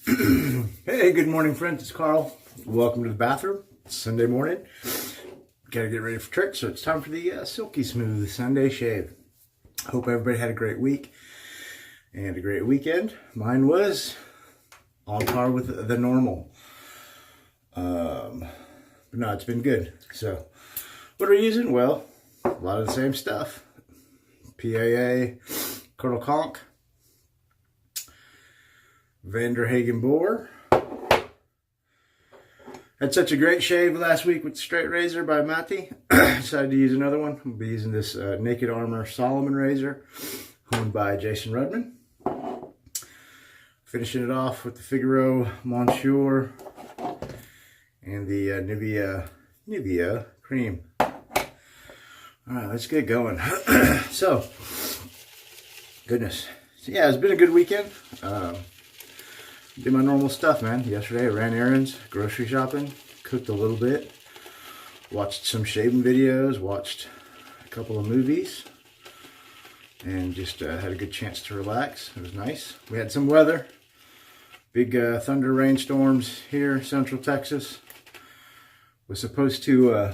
Hey, good morning, friends. It's Carl. Welcome to the bathroom. It's Sunday morning. Gotta get ready for church, so it's time for the Silky Smooth Sunday shave. Hope everybody had a great week and a great weekend. Mine was on par with the normal. But no, it's been good. So, what are we using? Well, a lot of the same stuff. PAA, Colonel Conk, Hagen Boar. Had such a great shave last week with the straight razor by Matti. Decided to use another one. I'll be using this Naked Armor Solomon razor, owned by Jason Rudman. Finishing it off with the Figaro Monsieur and the Nivea cream. All right, let's get going. So, goodness. So yeah, it's been a good weekend. Did my normal stuff, man. Yesterday I ran errands, grocery shopping, cooked a little bit, watched some shaving videos, watched a couple of movies, and just had a good chance to relax. It was nice. We had some weather. Big thunder rainstorms here, Central Texas. Was supposed to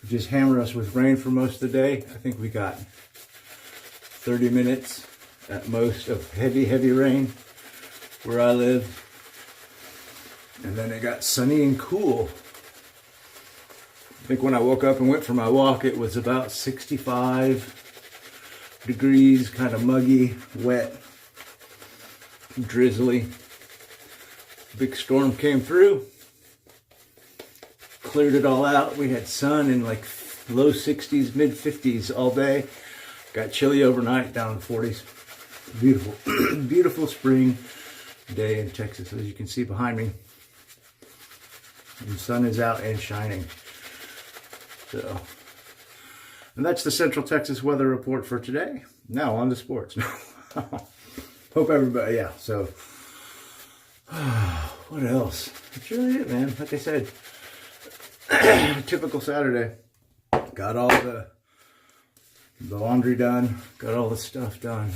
just hammer us with rain for most of the day. I think we got 30 minutes at most of heavy rain where I live. And then it got sunny and cool. I think when I woke up and went for my walk, it was about 65 degrees, kind of muggy, wet, drizzly. Big storm came through, cleared it all out. We had sun in like low 60s, mid 50s all day. Got chilly overnight, down in the 40s. Beautiful, beautiful spring day in Texas, as you can see behind me. The sun is out and shining. So, and that's the Central Texas weather report for today. Now on to sports. Hope everybody, yeah. So, what else? That's really it, man. Like I said, typical Saturday. Got all the laundry done. Got all the stuff done.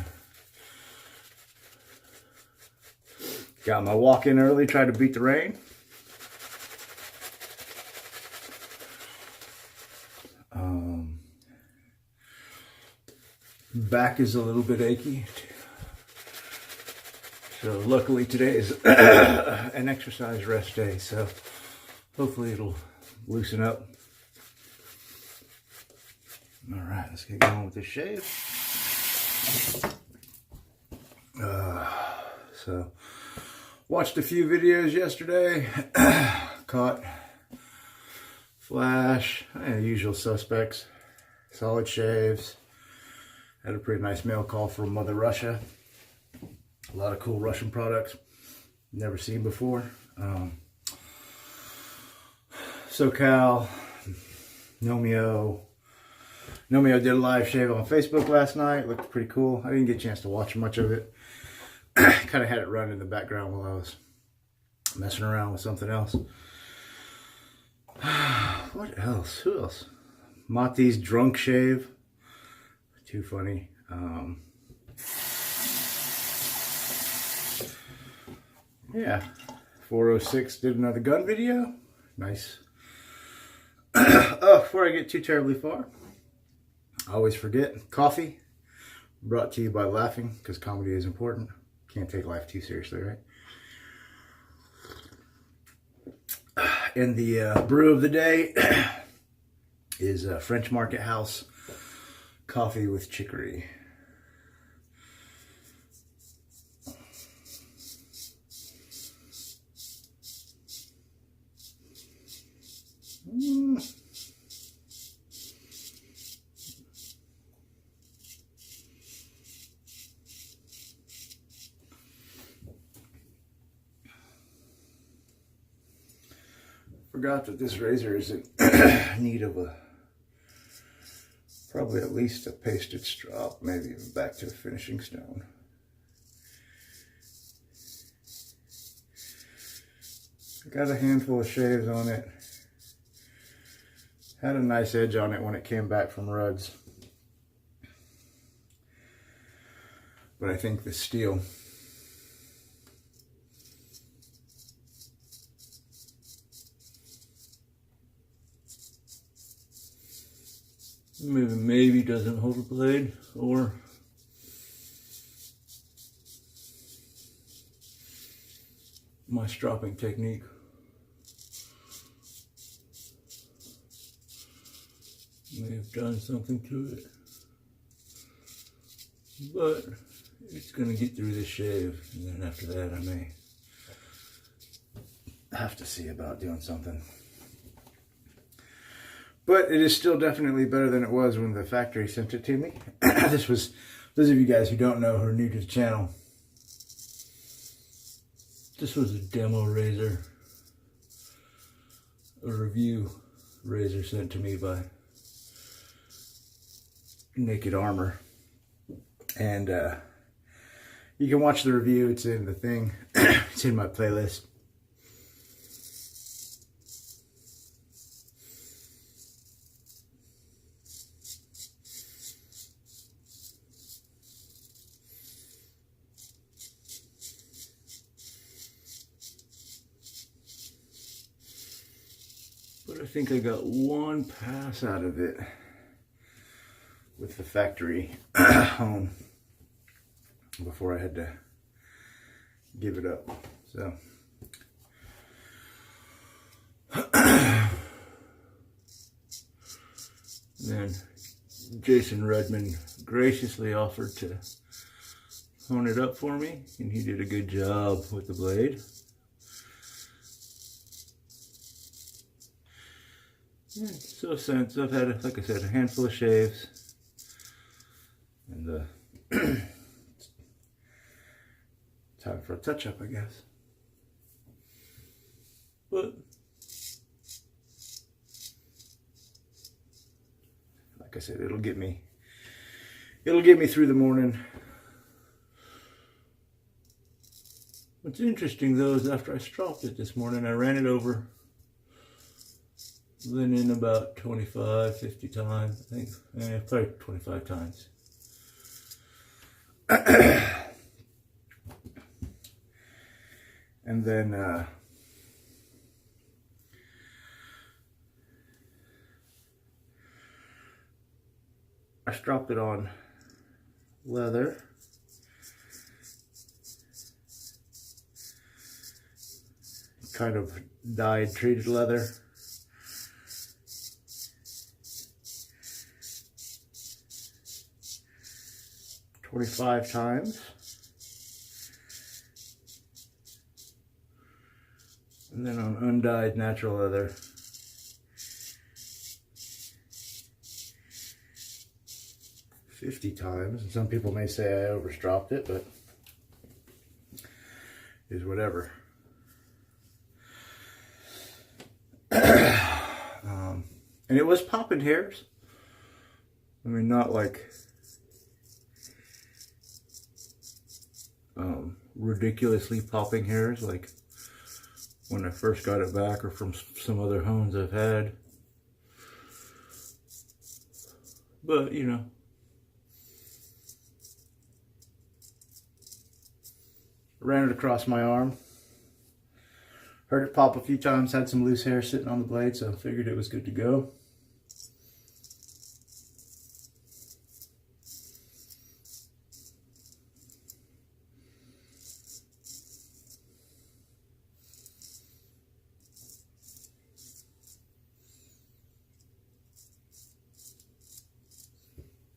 Got my walk in early, tried to beat the rain. Back is a little bit achy. So luckily today is an exercise rest day, so hopefully it'll loosen up. All right, let's get going with this shave. So watched a few videos yesterday. Caught Flash, usual suspects, solid shaves. Had a pretty nice mail call from Mother Russia. A lot of cool Russian products never seen before. SoCal, Nomeo did a live shave on Facebook last night. Looked pretty cool. I didn't get a chance to watch much of it. Kind of had it run in the background while I was messing around with something else. What else? Who else? Matti's drunk shave. Too funny. Yeah. 406 did another gun video. Nice. Oh, before I get too terribly far, I always forget. Coffee. Brought to you by laughing, because comedy is important. Can't take life too seriously, right? And the brew of the day is French Market House coffee with chicory. Forgot that this razor is in need of probably at least a pasted strop, maybe even back to a finishing stone. I got a handful of shaves on it. Had a nice edge on it when it came back from Rudd's. But I think the steel maybe doesn't hold the blade, or my stropping technique. May have done something to it, but it's gonna get through this shave, and then after that I may have to see about doing something. But it is still definitely better than it was when the factory sent it to me. This was, those of you guys who don't know, who are new to the channel, this was a demo razor, a review razor sent to me by Naked Armor. And you can watch the review, it's in the thing, it's in my playlist. But I think I got one pass out of it with the factory home before I had to give it up. So then Jason Rudman graciously offered to hone it up for me, and he did a good job with the blade. Yeah, so since I've had, like I said, a handful of shaves, and time for a touch-up, I guess. But like I said, it'll get me through the morning. What's interesting though is after I stropped it this morning, I ran it over linen about 25, 50 times, I think, probably 25 times. And then I stropped it on leather. Kind of dyed, treated leather. $25 times. And then on undyed natural leather, $50 times. And some people may say I overstropped it, but is whatever. And it was popping hairs. I mean, not like ridiculously popping hairs like when I first got it back, or from some other hones I've had. But, you know, ran it across my arm. Heard it pop a few times, had some loose hair sitting on the blade, so figured it was good to go.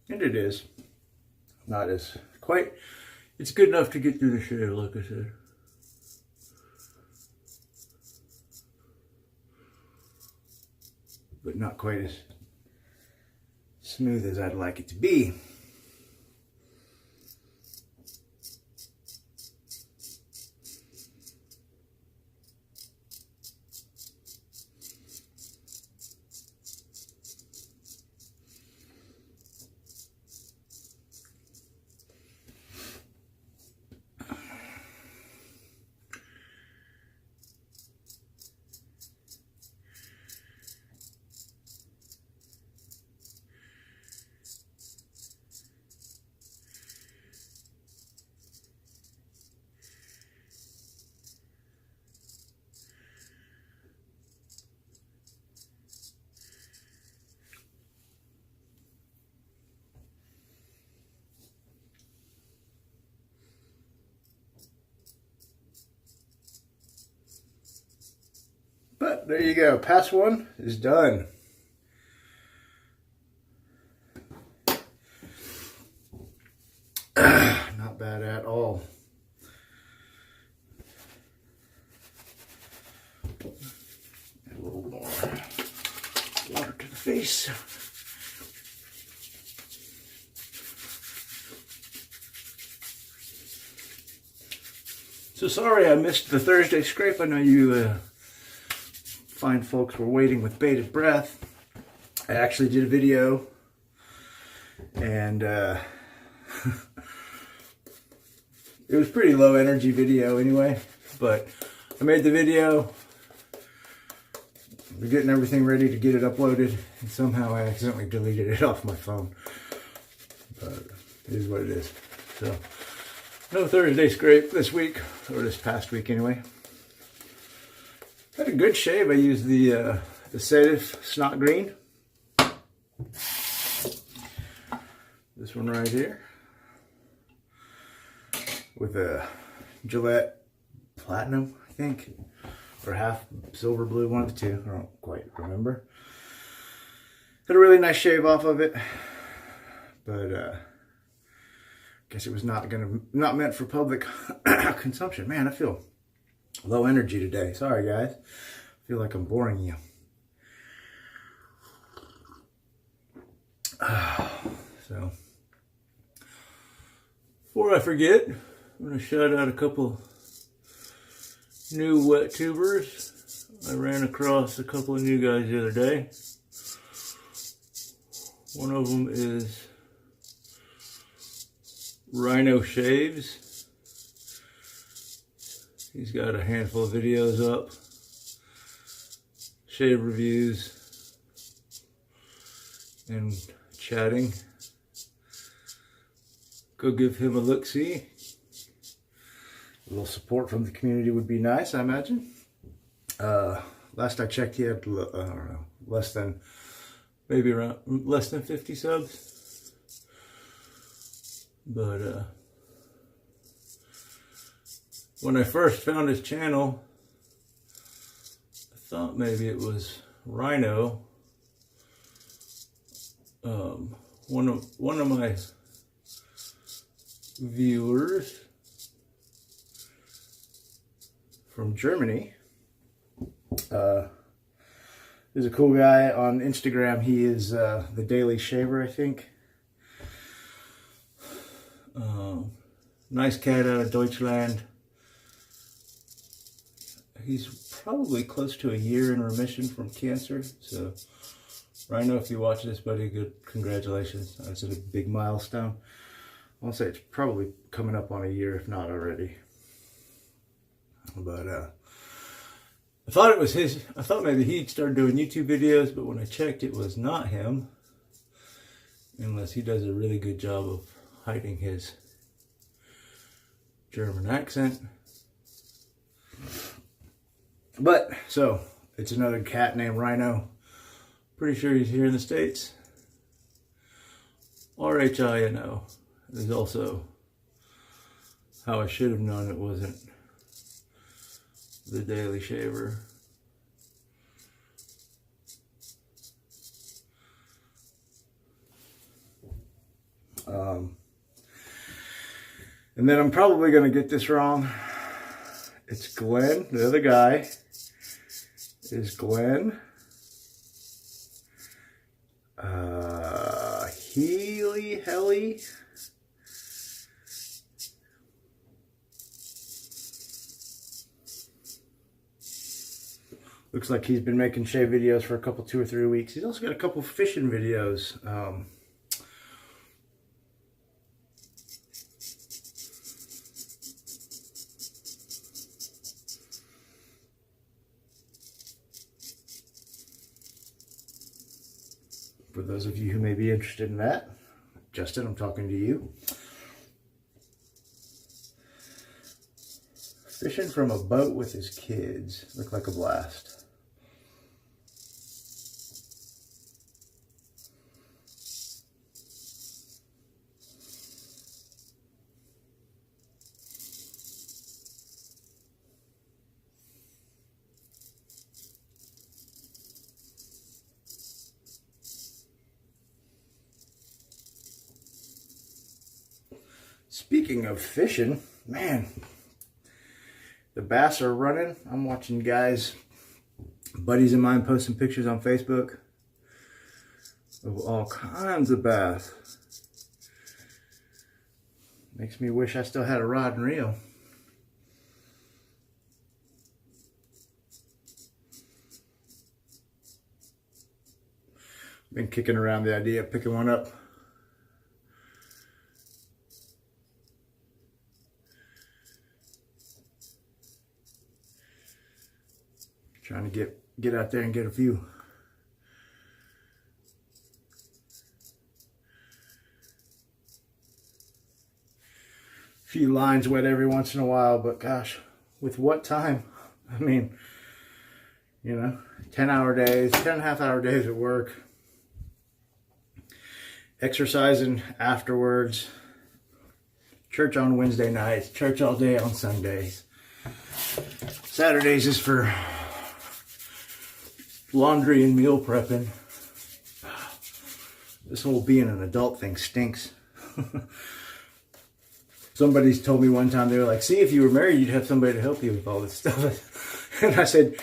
And it is. Not as quite, it's good enough to get through the shave, like I said. But not quite as smooth as I'd like it to be. there you go. Pass one is done. Not bad at all. Add a little more water to the face. So sorry I missed the Thursday scrape. I know you fine folks were waiting with bated breath. I actually did a video, and it was pretty low energy video anyway, but I made the video. We're getting everything ready to get it uploaded, and somehow I accidentally deleted it off my phone. But it is what it is. So no Thursday scrape this week, or this past week anyway. Had a good shave. I used the Sedative Snot Green. This one right here. With a Gillette Platinum, I think. Or half silver blue, one of the two. I don't quite remember. Had a really nice shave off of it. But guess it was not meant for public consumption. Man, I feel low energy today. Sorry guys. I feel like I'm boring you. So before I forget, I'm going to shout out a couple new WetTubers. I ran across a couple of new guys the other day. One of them is Rhino Shaves. He's got a handful of videos up, shave reviews, and chatting. Go give him a look-see. A little support from the community would be nice, I imagine. Last I checked, he had, I don't know, less than 50 subs. But when I first found his channel, I thought maybe it was Rhino. One of my viewers from Germany is a cool guy on Instagram. He is the Daily Shaver, I think. Nice cat out of Deutschland. He's probably close to a year in remission from cancer. So, Rhino, if you watch this, buddy, good congratulations. That's a big milestone. I'll say it's probably coming up on a year, if not already. But I thought it was his. I thought maybe he'd started doing YouTube videos, but when I checked, it was not him. Unless he does a really good job of hiding his German accent. But, so, it's another cat named Rhino. Pretty sure he's here in the States. R-H-I-N-O is also how I should have known it wasn't the Daily Shaver. And then I'm probably going to get this wrong. It's Glenn. The other guy is Glenn Helly. Looks like he's been making shave videos for a couple, 2 or 3 weeks. He's also got a couple fishing videos. For those of you who may be interested in that, Justin, I'm talking to you. Fishing from a boat with his kids. Looked like a blast. Speaking of fishing, man, the bass are running. I'm watching guys, buddies of mine, posting pictures on Facebook of all kinds of bass. Makes me wish I still had a rod and reel. Been kicking around the idea of picking one up. Trying to get out there and get a few. Few lines wet every once in a while, but gosh, with what time? I mean, you know, 10-hour days, 10.5-hour days at work, exercising afterwards, church on Wednesday nights, church all day on Sundays. Saturdays is for laundry and meal prepping. This whole being an adult thing stinks. Somebody's told me one time, they were like, see, if you were married, you'd have somebody to help you with all this stuff. And I said,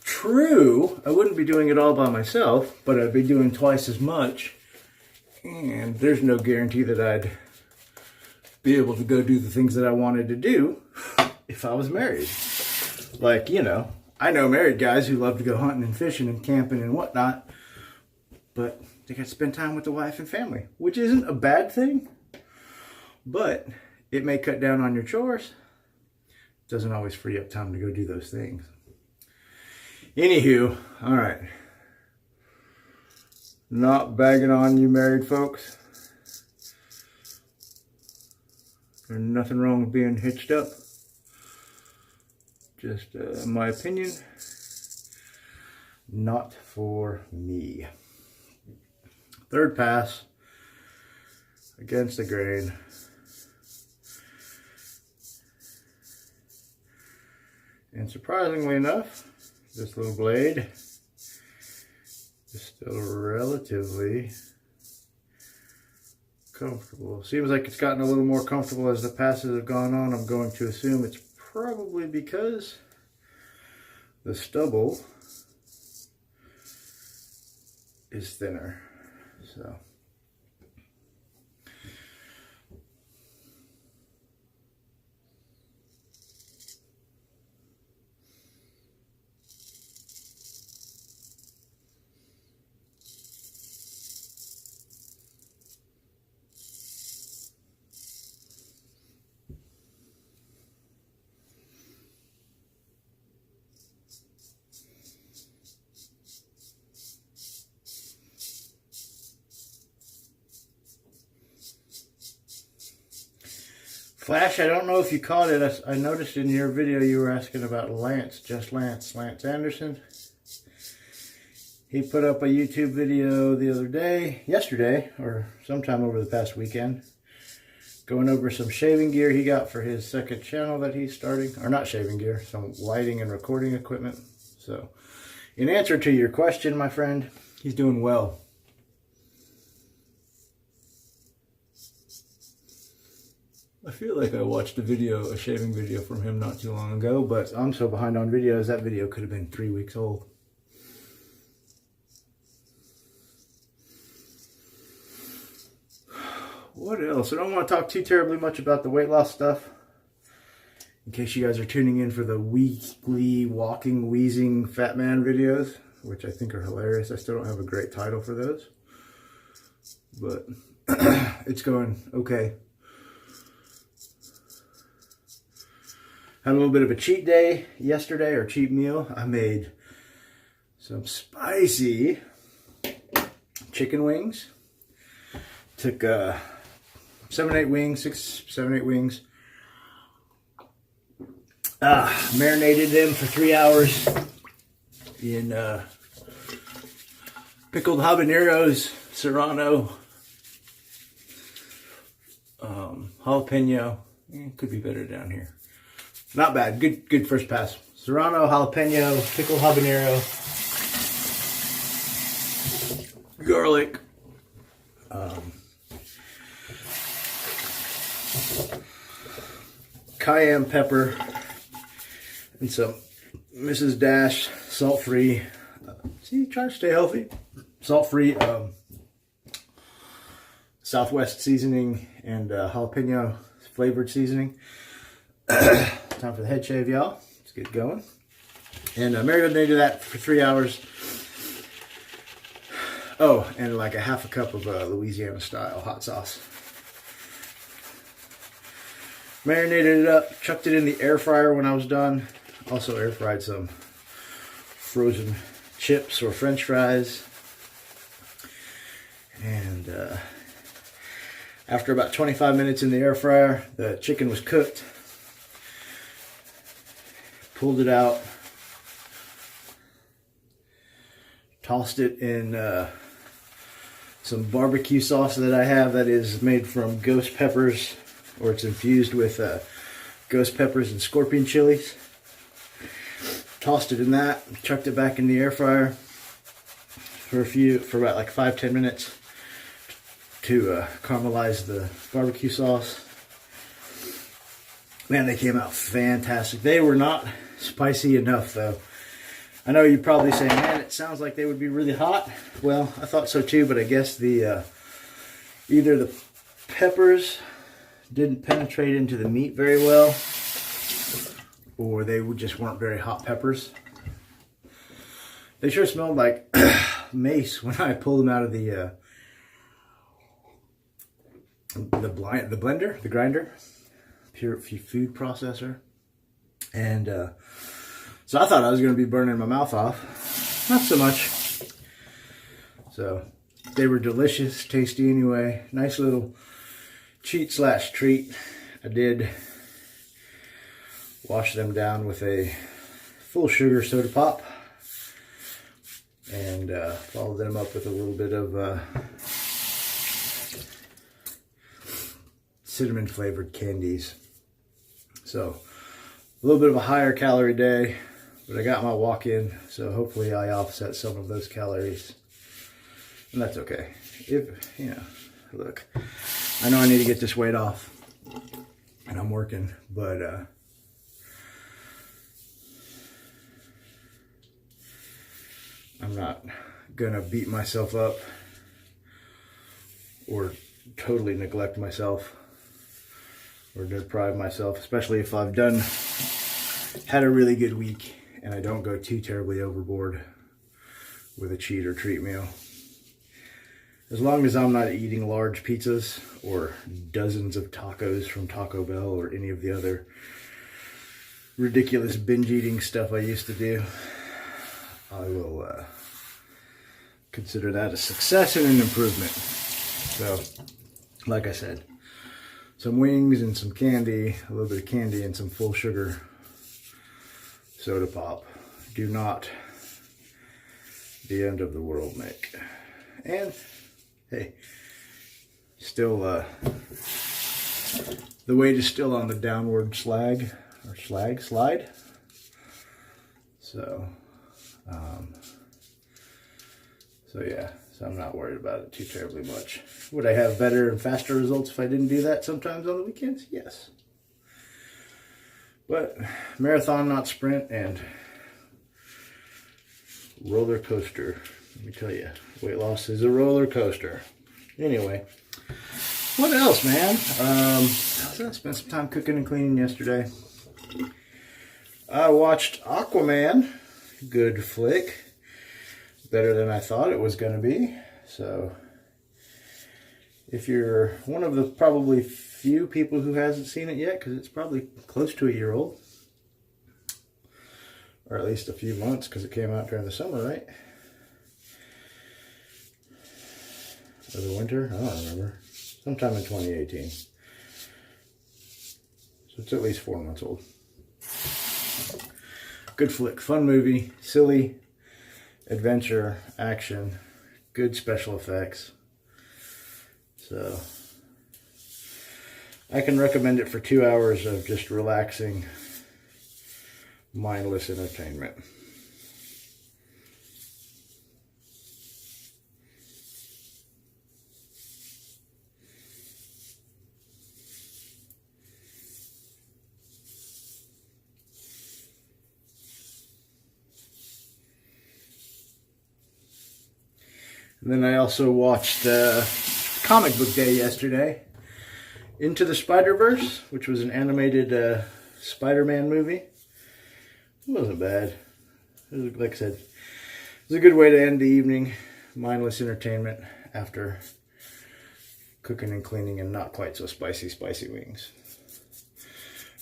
true, I wouldn't be doing it all by myself, but I'd be doing twice as much. And there's no guarantee that I'd be able to go do the things that I wanted to do if I was married. Like, you know, I know married guys who love to go hunting and fishing and camping and whatnot, but they got to spend time with the wife and family, which isn't a bad thing, but it may cut down on your chores. It doesn't always free up time to go do those things. Anywho, all right. Not bagging on you married folks. There's nothing wrong with being hitched up. Just my opinion, not for me. Third pass, against the grain. And surprisingly enough, this little blade is still relatively comfortable. Seems like it's gotten a little more comfortable as the passes have gone on. I'm going to assume it's probably because the stubble is thinner. So Flash, I don't know if you caught it. I noticed in your video you were asking about Lance, just Lance Anderson. He put up a YouTube video the other day, yesterday, or sometime over the past weekend, going over some shaving gear he got for his second channel that he's starting. Or not shaving gear, some lighting and recording equipment. So, in answer to your question, my friend, he's doing well. I feel like I watched a shaving video from him not too long ago, but I'm so behind on videos, that video could have been 3 weeks old. What else? I don't want to talk too terribly much about the weight loss stuff. In case you guys are tuning in for the weekly walking, wheezing fat man videos, which I think are hilarious. I still don't have a great title for those, but it's going okay. Had a little bit of a cheat day yesterday, or cheat meal. I made some spicy chicken wings. Took 7-8 wings, marinated them for 3 hours in pickled habaneros, serrano, jalapeno. Could be better down here. Not bad. Good first pass. Serrano, jalapeno, pickled habanero, garlic, cayenne pepper and some Mrs. Dash salt-free. See, try to stay healthy. Salt-free Southwest seasoning and jalapeno flavored seasoning. Time for the head shave, y'all. Let's get going. And marinated that for 3 hours. Oh, and like a half a cup of Louisiana style hot sauce. Marinated it up, chucked it in the air fryer when I was done. Also air fried some frozen chips or French fries. And after about 25 minutes in the air fryer, the chicken was cooked. Pulled it out. Tossed it in some barbecue sauce that I have that is made from ghost peppers, or it's infused with ghost peppers and scorpion chilies. Tossed it in that, chucked it back in the air fryer for about like 5-10 minutes to caramelize the barbecue sauce. Man, they came out fantastic. They were not spicy enough though. I know you're probably saying, man, it sounds like they would be really hot. Well, I thought so too, but I guess the either the peppers didn't penetrate into the meat very well, or they just weren't very hot peppers. They sure smelled like mace when I pulled them out of the blender, the grinder, pure food processor, and so I thought I was going to be burning my mouth off. Not so much. So they were delicious, tasty anyway. Nice little cheat/treat. I did wash them down with a full sugar soda pop and followed them up with a little bit of cinnamon flavored candies. So a little bit of a higher calorie day, but I got my walk in, so hopefully I offset some of those calories. And that's okay. If, you know, look, I know I need to get this weight off, and I'm working, but I'm not gonna beat myself up or totally neglect myself or deprive myself, especially if I've had a really good week and I don't go too terribly overboard with a cheat or treat meal. As long as I'm not eating large pizzas or dozens of tacos from Taco Bell or any of the other ridiculous binge eating stuff I used to do, I will consider that a success and an improvement. So, like I said, some wings and some candy, a little bit of candy and some full sugar soda pop. Do not the end of the world make. And hey, still the weight is still on the downward slide. So yeah, so I'm not worried about it too terribly much. Would I have better and faster results if I didn't do that sometimes on the weekends? Yes. But marathon, not sprint, and roller coaster. Let me tell you, weight loss is a roller coaster. Anyway, what else, man? I spent some time cooking and cleaning yesterday. I watched Aquaman. Good flick. Better than I thought it was going to be. So, if you're one of the probably few people who hasn't seen it yet, because it's probably close to a year old, or at least a few months, because it came out during the summer, right? Or the winter? I don't remember. Sometime in 2018. So it's at least 4 months old. Good flick. Fun movie. Silly. Adventure. Action. Good special effects. So I can recommend it for 2 hours of just relaxing, mindless entertainment. And then I also watched Comic Book Day yesterday. Into the Spider-Verse, which was an animated Spider-Man movie. It wasn't bad. It was, like I said, it was a good way to end the evening. Mindless entertainment after cooking and cleaning and not quite so spicy wings.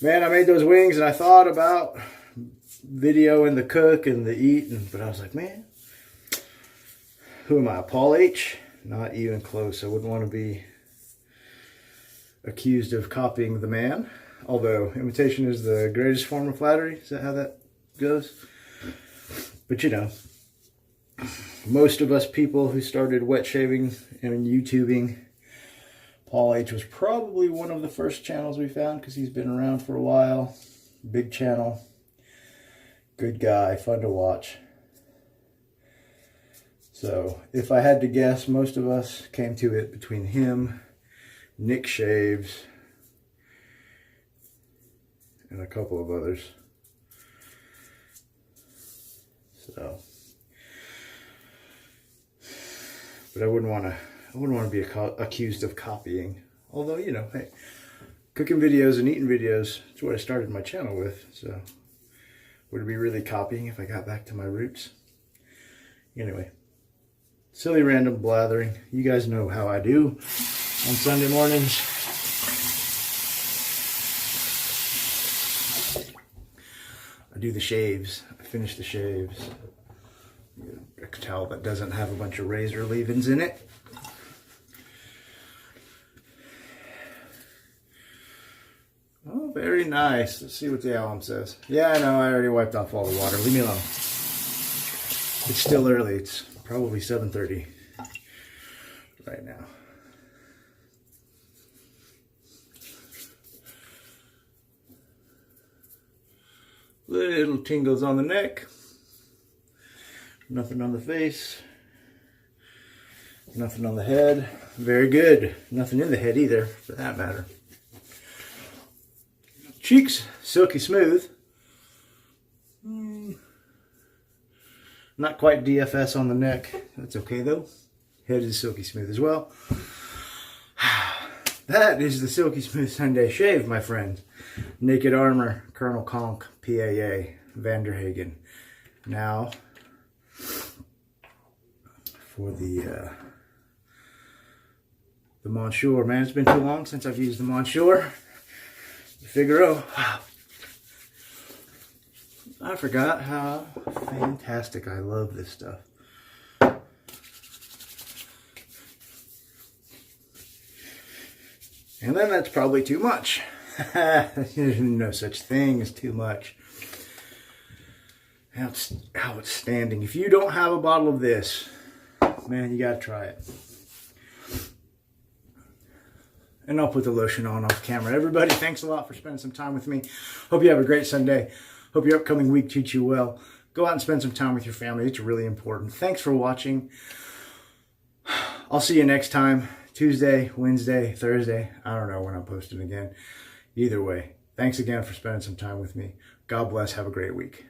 Man, I made those wings and I thought about videoing the cook and the eat, but I was like, man, who am I, Paul H? Not even close. I wouldn't want to be accused of copying the man. Although imitation is the greatest form of flattery. Is that how that goes? But you know, most of us people who started wet shaving and YouTubing, Paul H was probably one of the first channels we found because he's been around for a while. Big channel. Good guy. Fun to watch. So if I had to guess, most of us came to it between him, Nick Shaves, and a couple of others. So, but I wouldn't want to be accused of copying. Although, you know, hey, cooking videos and eating videos, that's what I started my channel with. So, would it be really copying if I got back to my roots? Anyway, silly random blathering. You guys know how I do on Sunday mornings. I do the shaves. I finish the shaves. A towel that doesn't have a bunch of razor leave-ins in it. Oh, very nice. Let's see what the alum says. Yeah, I know. I already wiped off all the water. Leave me alone. It's still early. It's probably 7:30 right now. Little tingles on the neck. Nothing on the face. Nothing on the head. Very good. Nothing in the head either, for that matter. Cheeks, silky smooth. Not quite DFS on the neck. That's okay though. Head is silky smooth as well. That is the Silky Smooth Sunday shave, my friends. Naked Armor, Colonel Conk, PAA, Hagen. Now, for the Monsieur. Man, it's been too long since I've used the Monsieur. The Figaro. I forgot how fantastic I love this stuff. And then that's probably too much. There's no such thing as too much. Outstanding. If you don't have a bottle of this, man, you gotta try it. And I'll put the lotion on off camera. Everybody, thanks a lot for spending some time with me. Hope you have a great Sunday. Hope your upcoming week treats you well. Go out and spend some time with your family. It's really important. Thanks for watching. I'll see you next time. Tuesday, Wednesday, Thursday. I don't know when I'm posting again. Either way, thanks again for spending some time with me. God bless. Have a great week.